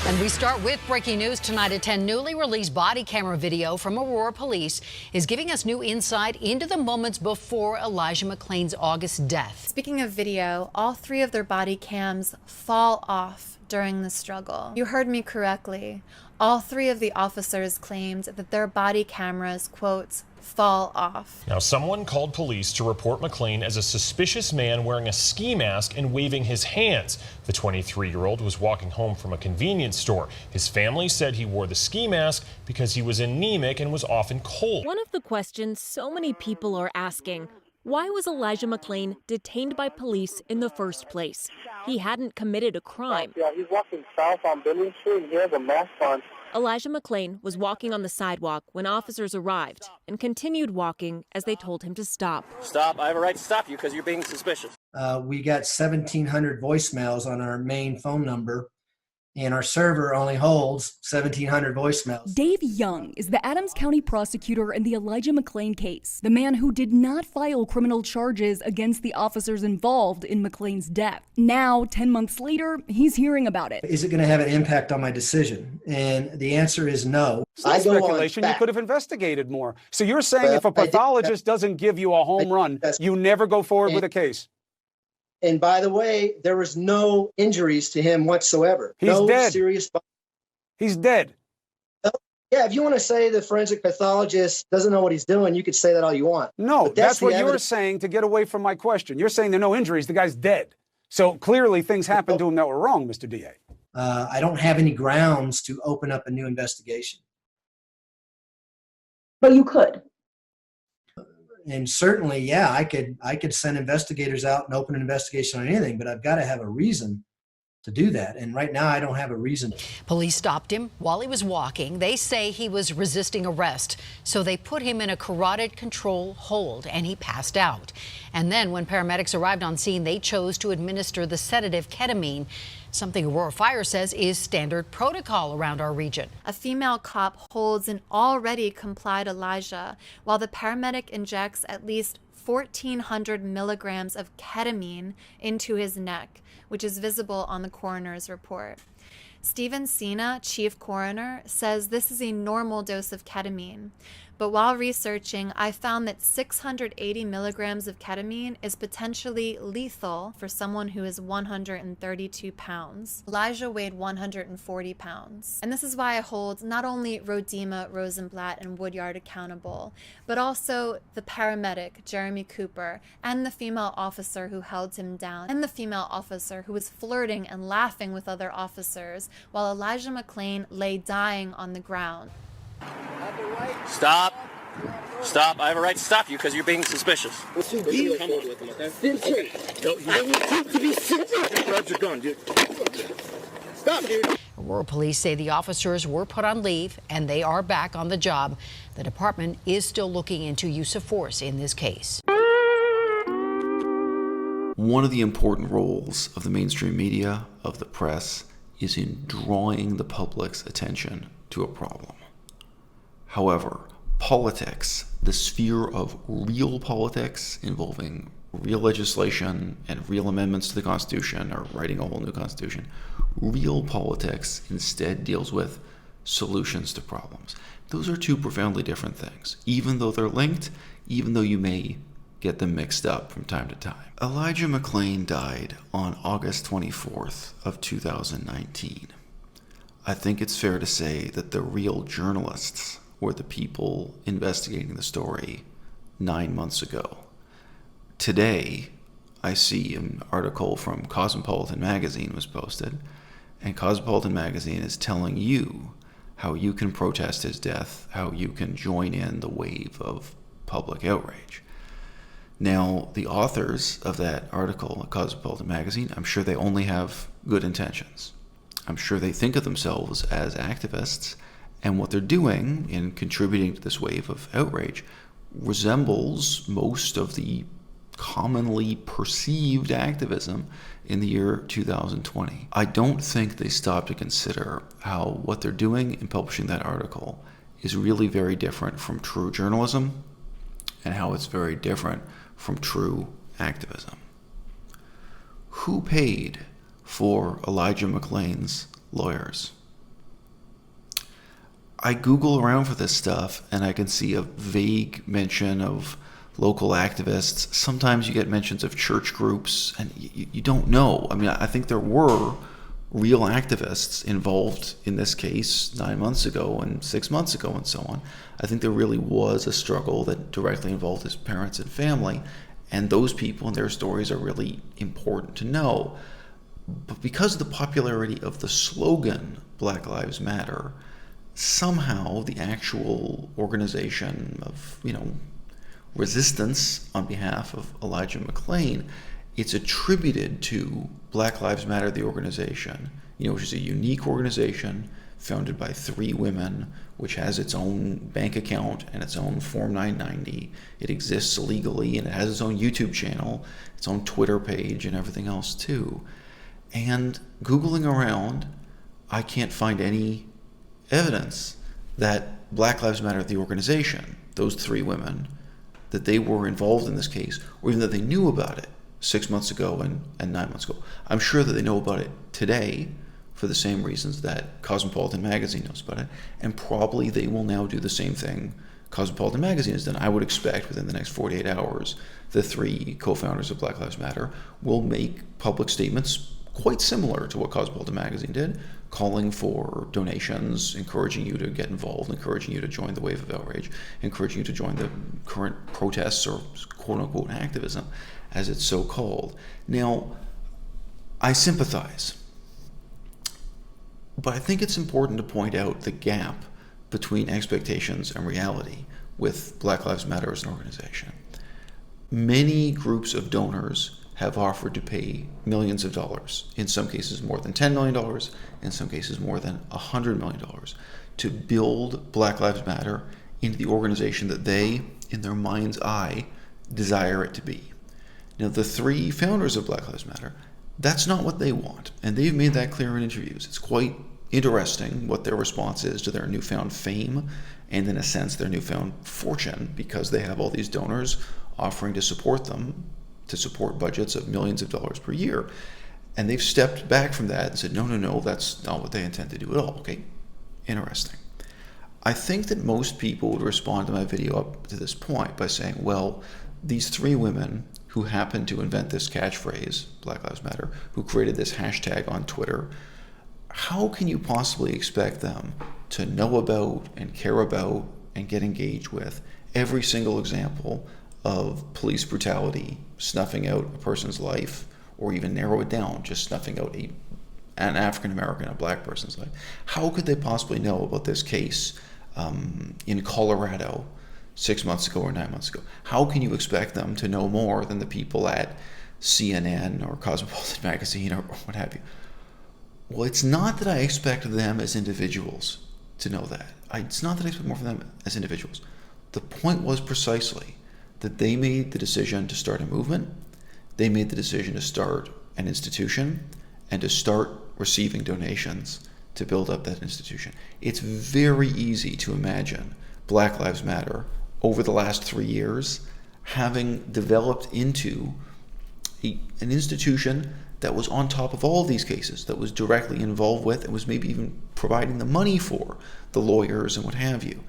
And we start with breaking news tonight at 10. Newly released body camera video from Aurora Police is giving us new insight into the moments before Elijah McClain's August death. Speaking of video, all three of their body cams fall off during the struggle. You heard me correctly. All three of the officers claimed that their body cameras, quote, fall off. Now, someone called police to report McClain as a suspicious man wearing a ski mask and waving his hands. The 23-year-old was walking home from a convenience store. His family said he wore the ski mask because he was anemic and was often cold. One of the questions so many people are asking, why was Elijah McClain detained by police in the first place? He hadn't committed a crime. Yeah, he's walking south on Billion Street and he has a mask on. Elijah McClain was walking on the sidewalk when officers arrived and continued walking as they told him to stop. Stop. I have a right to stop you because you're being suspicious. We got 1,700 voicemails on our main phone number, and our server only holds 1,700 voicemails. Dave Young is the Adams County prosecutor in the Elijah McClain case, the man who did not file criminal charges against the officers involved in McClain's death. Now, 10 months later, he's hearing about it. Is it going to have an impact on my decision? And the answer is no. Speculation, you could have investigated more. So you're saying if a pathologist doesn't give you a home run, you never go forward with a case? And by the way, there was no injuries to him whatsoever. He's dead. Serious. He's dead. Yeah, if you want to say the forensic pathologist doesn't know what he's doing, you could say that all you want. No, that's what you're saying to get away from my question. You're saying there are no injuries. The guy's dead. So clearly things happened to him that were wrong, Mr. DA. I don't have any grounds to open up a new investigation. But you could. And certainly, yeah, I could send investigators out and open an investigation on anything, but I've got to have a reason to do that. And right now I don't have a reason. Police stopped him while he was walking. They say he was resisting arrest, so they put him in a carotid control hold and he passed out. And then when paramedics arrived on scene, they chose to administer the sedative ketamine, something Aurora Fire says is standard protocol around our region. A female cop holds an already complied Elijah while the paramedic injects at least 1,400 milligrams of ketamine into his neck, which is visible on the coroner's report. Stephen Sina, chief coroner, says this is a normal dose of ketamine. But while researching, I found that 680 milligrams of ketamine is potentially lethal for someone who is 132 pounds. Elijah weighed 140 pounds. And this is why I hold not only Rodema, Rosenblatt, and Woodyard accountable, but also the paramedic, Jeremy Cooper, and the female officer who held him down, and the female officer who was flirting and laughing with other officers while Elijah McClain lay dying on the ground. Stop. Stop. I have a right to stop you because you're being suspicious. Come on with him, okay? No, you don't need to be sensitive. Grab your gun, dude. Stop, dude. Aurora police say the officers were put on leave and they are back on the job. The department is still looking into use of force in this case. One of the important roles of the mainstream media, of the press, is in drawing the public's attention to a problem. However, politics, the sphere of real politics involving real legislation and real amendments to the Constitution or writing a whole new Constitution, real politics instead deals with solutions to problems. Those are two profoundly different things, even though they're linked, even though you may get them mixed up from time to time. Elijah McClain died on August 24th of 2019. I think it's fair to say that the real journalists were the people investigating the story 9 months ago. Today, I see an article from Cosmopolitan magazine was posted, and Cosmopolitan magazine is telling you how you can protest his death, how you can join in the wave of public outrage. Now, the authors of that article at Cosmopolitan magazine, I'm sure they only have good intentions. I'm sure they think of themselves as activists, and what they're doing in contributing to this wave of outrage resembles most of the commonly perceived activism in the year 2020. I don't think they stop to consider how what they're doing in publishing that article is really very different from true journalism and how it's very different from true activism. Who paid for Elijah McClain's lawyers? I Google around for this stuff and I can see a vague mention of local activists. Sometimes you get mentions of church groups, and you don't know. I mean, I think there were real activists involved in this case 9 months ago and 6 months ago and so on. I think there really was a struggle that directly involved his parents and family, and those people and their stories are really important to know. But because of the popularity of the slogan, Black Lives Matter, somehow the actual organization of, resistance on behalf of Elijah McClain, it's attributed to Black Lives Matter, the organization, which is a unique organization founded by 3 women, which has its own bank account and its own Form 990. It exists illegally, and it has its own YouTube channel, its own Twitter page, and everything else too. And Googling around, I can't find any evidence that Black Lives Matter, the organization, those 3 women, that they were involved in this case, or even that they knew about it 6 months ago and 9 months ago. I'm sure that they know about it today for the same reasons that Cosmopolitan Magazine knows about it, and probably they will now do the same thing Cosmopolitan Magazine has done. I would expect within the next 48 hours, the 3 co-founders of Black Lives Matter will make public statements quite similar to what Cosmopolitan Magazine did, calling for donations, encouraging you to get involved, encouraging you to join the wave of outrage, encouraging you to join the current protests or quote-unquote activism, as it's so called. Now, I sympathize, but I think it's important to point out the gap between expectations and reality with Black Lives Matter as an organization. Many groups of donors have offered to pay millions of dollars, in some cases more than $10 million, in some cases more than $100 million, to build Black Lives Matter into the organization that they, in their mind's eye, desire it to be. Now, the 3 founders of Black Lives Matter, that's not what they want, and they've made that clear in interviews. It's quite interesting what their response is to their newfound fame and, in a sense, their newfound fortune, because they have all these donors offering to support them, to support budgets of millions of dollars per year. And they've stepped back from that and said, no, that's not what they intend to do at all. Okay, interesting. I think that most people would respond to my video up to this point by saying, well, these 3 women who happened to invent this catchphrase, Black Lives Matter, who created this hashtag on Twitter, how can you possibly expect them to know about and care about and get engaged with every single example of police brutality, snuffing out a person's life, or even narrow it down, just snuffing out an African American, a black person's life? How could they possibly know about this case in Colorado 6 months ago or 9 months ago? How can you expect them to know more than the people at CNN or Cosmopolitan Magazine or what have you? Well, it's not that I expect them as individuals to know that. It's not that I expect more from them as individuals. The point was precisely that they made the decision to start a movement, they made the decision to start an institution, and to start receiving donations to build up that institution. It's very easy to imagine Black Lives Matter over the last 3 years having developed into an institution that was on top of all these cases, that was directly involved with, and was maybe even providing the money for the lawyers and what have you.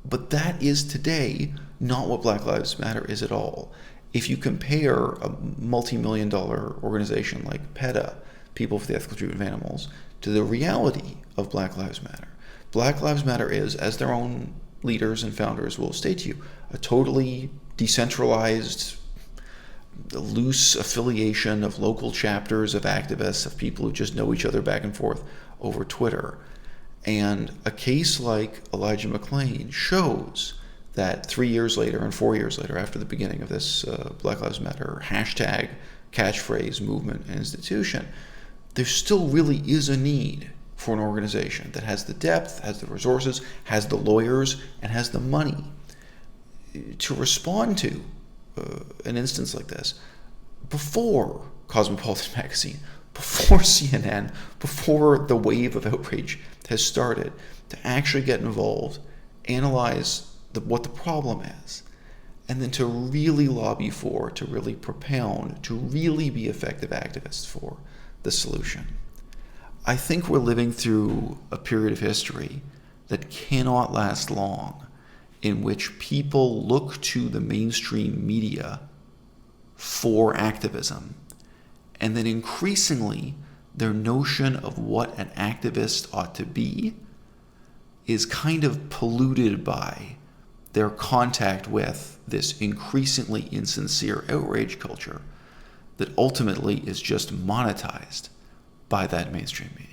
But that is today not what Black Lives Matter is at all. If you compare a multi-million-dollar organization like PETA, People for the Ethical Treatment of Animals, to the reality of Black Lives Matter, Black Lives Matter is, as their own leaders and founders will state to you, a totally decentralized, loose affiliation of local chapters of activists, of people who just know each other back and forth over Twitter. And a case like Elijah McClain shows that 3 years later and 4 years later, after the beginning of this Black Lives Matter hashtag, catchphrase, movement, and institution, there still really is a need for an organization that has the depth, has the resources, has the lawyers, and has the money to respond to an instance like this before Cosmopolitan Magazine, before CNN, before the wave of outrage has started, to actually get involved, analyze what the problem is, and then to really lobby for, to really propound, to really be effective activists for the solution. I think we're living through a period of history that cannot last long, in which people look to the mainstream media for activism, and then increasingly their notion of what an activist ought to be is kind of polluted by their contact with this increasingly insincere outrage culture that ultimately is just monetized by that mainstream media.